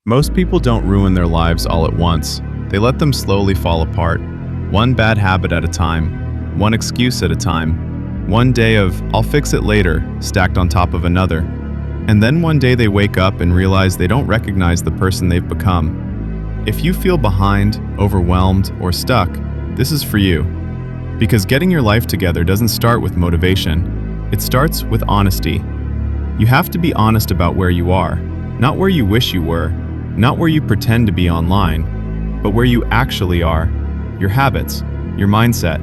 Most people don't ruin their lives all at once. They let them slowly fall apart, one bad habit at a time, one excuse at a time, one day of "I'll fix it later" stacked on top of another. And then one day they wake up and realize they don't recognize the person they've become. If you feel behind, overwhelmed, or stuck, this is for you. Because getting your life together doesn't start with motivation. It starts with honesty. You have to be honest about where you are, not where you wish you were, not where you pretend to be online, but where you actually are. Your habits, your mindset,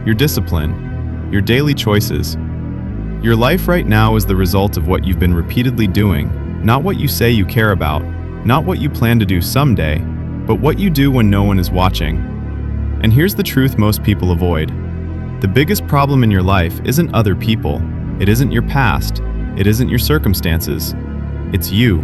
your discipline, your daily choices. Your life right now is the result of what you've been repeatedly doing, not what you say you care about, not what you plan to do someday, but what you do when no one is watching. And here's the truth most people avoid. The biggest problem in your life isn't other people, it isn't your past, it isn't your circumstances, it's you.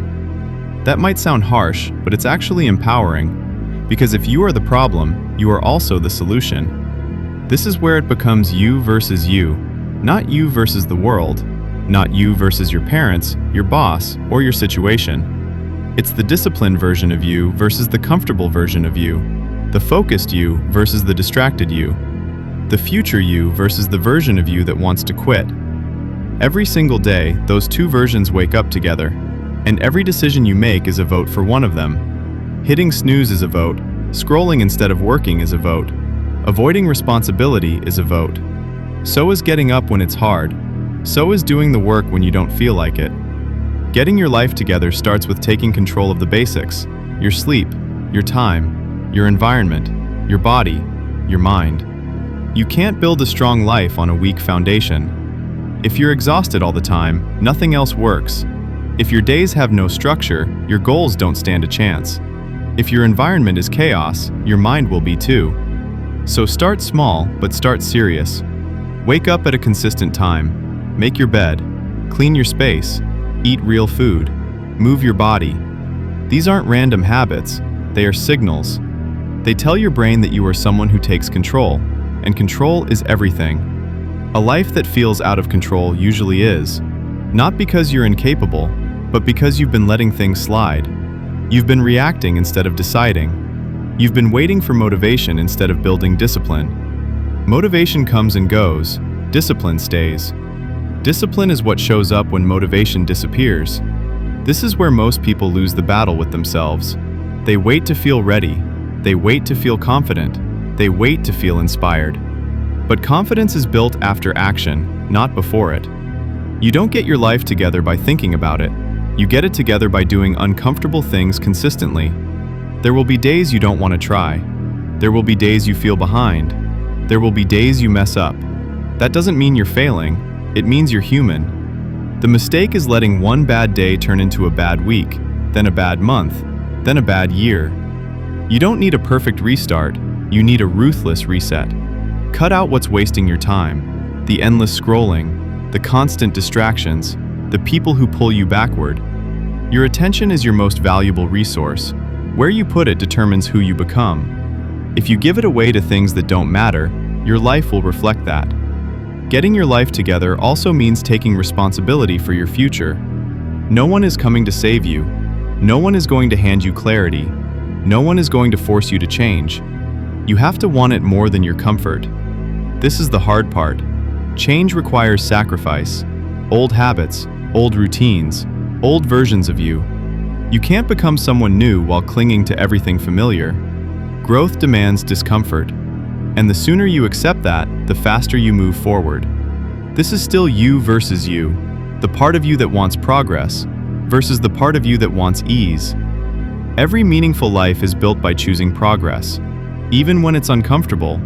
That might sound harsh, but it's actually empowering, because if you are the problem, you are also the solution. This is where it becomes you versus you, not you versus the world, not you versus your parents, your boss, or your situation. It's the disciplined version of you versus the comfortable version of you, the focused you versus the distracted you, the future you versus the version of you that wants to quit. Every single day, those two versions wake up together, and every decision you make is a vote for one of them. Hitting snooze is a vote, scrolling instead of working is a vote, avoiding responsibility is a vote. So is getting up when it's hard, so is doing the work when you don't feel like it. Getting your life together starts with taking control of the basics: your sleep, your time, your environment, your body, your mind. You can't build a strong life on a weak foundation. If you're exhausted all the time, nothing else works. If your days have no structure, your goals don't stand a chance. If your environment is chaos, your mind will be too. So start small, but start serious. Wake up at a consistent time. Make your bed. Clean your space. Eat real food. Move your body. These aren't random habits, they are signals. They tell your brain that you are someone who takes control, and control is everything. A life that feels out of control usually is. Not because you're incapable, but because you've been letting things slide. You've been reacting instead of deciding. You've been waiting for motivation instead of building discipline. Motivation comes and goes, discipline stays. Discipline is what shows up when motivation disappears. This is where most people lose the battle with themselves. They wait to feel ready. They wait to feel confident. They wait to feel inspired. But confidence is built after action, not before it. You don't get your life together by thinking about it. You get it together by doing uncomfortable things consistently. There will be days you don't want to try. There will be days you feel behind. There will be days you mess up. That doesn't mean you're failing. It means you're human. The mistake is letting one bad day turn into a bad week, then a bad month, then a bad year. You don't need a perfect restart. You need a ruthless reset. Cut out what's wasting your time, the endless scrolling, the constant distractions, the people who pull you backward. Your attention is your most valuable resource. Where you put it determines who you become. If you give it away to things that don't matter, your life will reflect that. Getting your life together also means taking responsibility for your future. No one is coming to save you. No one is going to hand you clarity. No one is going to force you to change. You have to want it more than your comfort. This is the hard part. Change requires sacrifice. Old habits, old routines, old versions of you. You can't become someone new while clinging to everything familiar. Growth demands discomfort. And the sooner you accept that, the faster you move forward. This is still you versus you, the part of you that wants progress versus the part of you that wants ease. Every meaningful life is built by choosing progress, even when it's uncomfortable,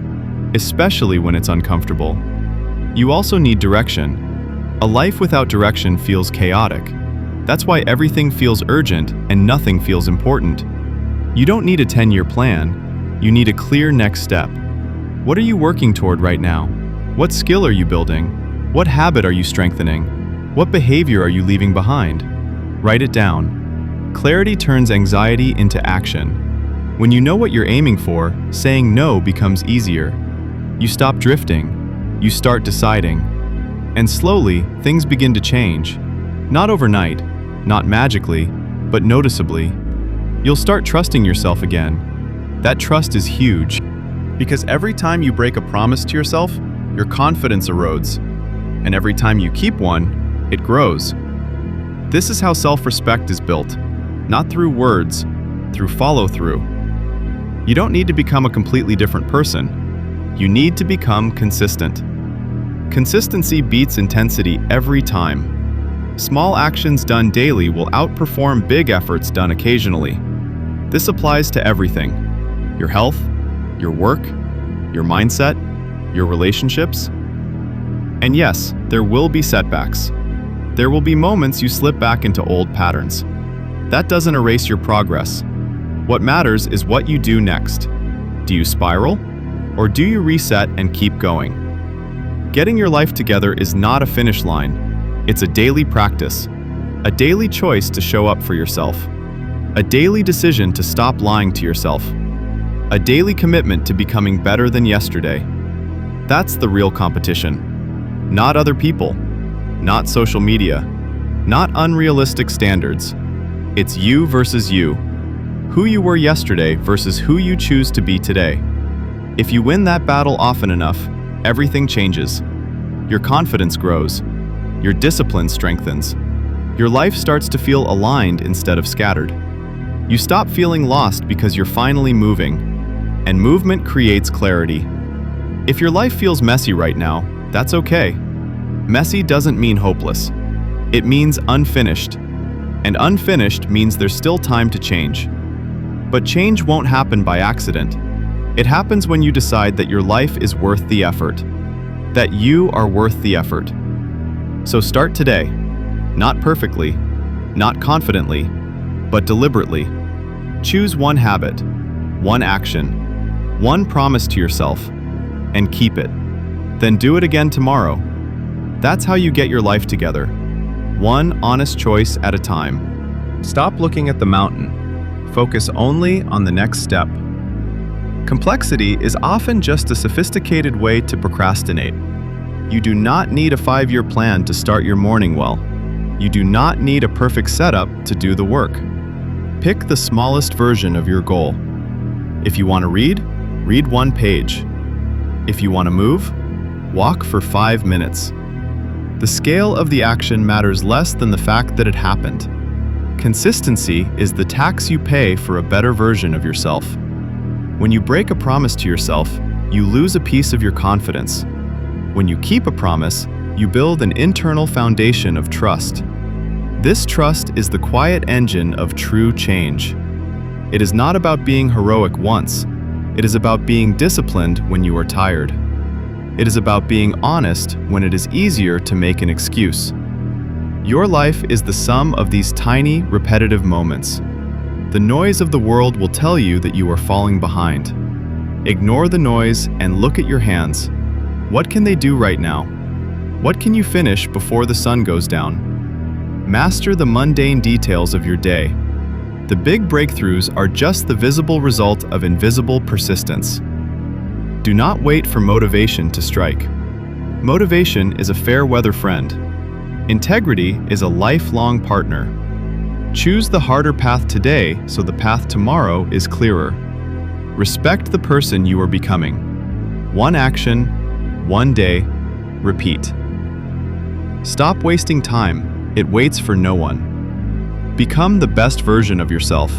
especially when it's uncomfortable. You also need direction. A life without direction feels chaotic. That's why everything feels urgent and nothing feels important. You don't need a 10-year plan. You need a clear next step. What are you working toward right now? What skill are you building? What habit are you strengthening? What behavior are you leaving behind? Write it down. Clarity turns anxiety into action. When you know what you're aiming for, saying no becomes easier. You stop drifting. You start deciding. And slowly, things begin to change. Not overnight, not magically, but noticeably. You'll start trusting yourself again. That trust is huge, because every time you break a promise to yourself, your confidence erodes. And every time you keep one, it grows. This is how self-respect is built, not through words, through follow-through. You don't need to become a completely different person. You need to become consistent. Consistency beats intensity every time. Small actions done daily will outperform big efforts done occasionally. This applies to everything: your health, your work, your mindset, your relationships. And yes, there will be setbacks. There will be moments you slip back into old patterns. That doesn't erase your progress. What matters is what you do next. Do you spiral, or do you reset and keep going? Getting your life together is not a finish line. It's a daily practice, a daily choice to show up for yourself, a daily decision to stop lying to yourself, a daily commitment to becoming better than yesterday. That's the real competition. Not other people, not social media, not unrealistic standards. It's you versus you. Who you were yesterday versus who you choose to be today. If you win that battle often enough, everything changes. Your confidence grows. Your discipline strengthens. Your life starts to feel aligned instead of scattered. You stop feeling lost because you're finally moving. And movement creates clarity. If your life feels messy right now, that's okay. Messy doesn't mean hopeless. It means unfinished. And unfinished means there's still time to change. But change won't happen by accident. It happens when you decide that your life is worth the effort. That you are worth the effort. So start today. Not perfectly, not confidently, but deliberately. Choose one habit, one action, one promise to yourself, and keep it. Then do it again tomorrow. That's how you get your life together. One honest choice at a time. Stop looking at the mountain. Focus only on the next step. Complexity is often just a sophisticated way to procrastinate. You do not need a 5-year plan to start your morning well. You do not need a perfect setup to do the work. Pick the smallest version of your goal. If you want to read 1 page. If you want to move, walk for 5 minutes. The scale of the action matters less than the fact that it happened. Consistency is the tax you pay for a better version of yourself. When you break a promise to yourself, you lose a piece of your confidence. When you keep a promise, you build an internal foundation of trust. This trust is the quiet engine of true change. It is not about being heroic once. It is about being disciplined when you are tired. It is about being honest when it is easier to make an excuse. Your life is the sum of these tiny, repetitive moments. The noise of the world will tell you that you are falling behind. Ignore the noise and look at your hands. What can they do right now? What can you finish before the sun goes down? Master the mundane details of your day. The big breakthroughs are just the visible result of invisible persistence. Do not wait for motivation to strike. Motivation is a fair-weather friend. Integrity is a lifelong partner. Choose the harder path today so the path tomorrow is clearer. Respect the person you are becoming. One action, one day, repeat. Stop wasting time. It waits for no one. Become the best version of yourself.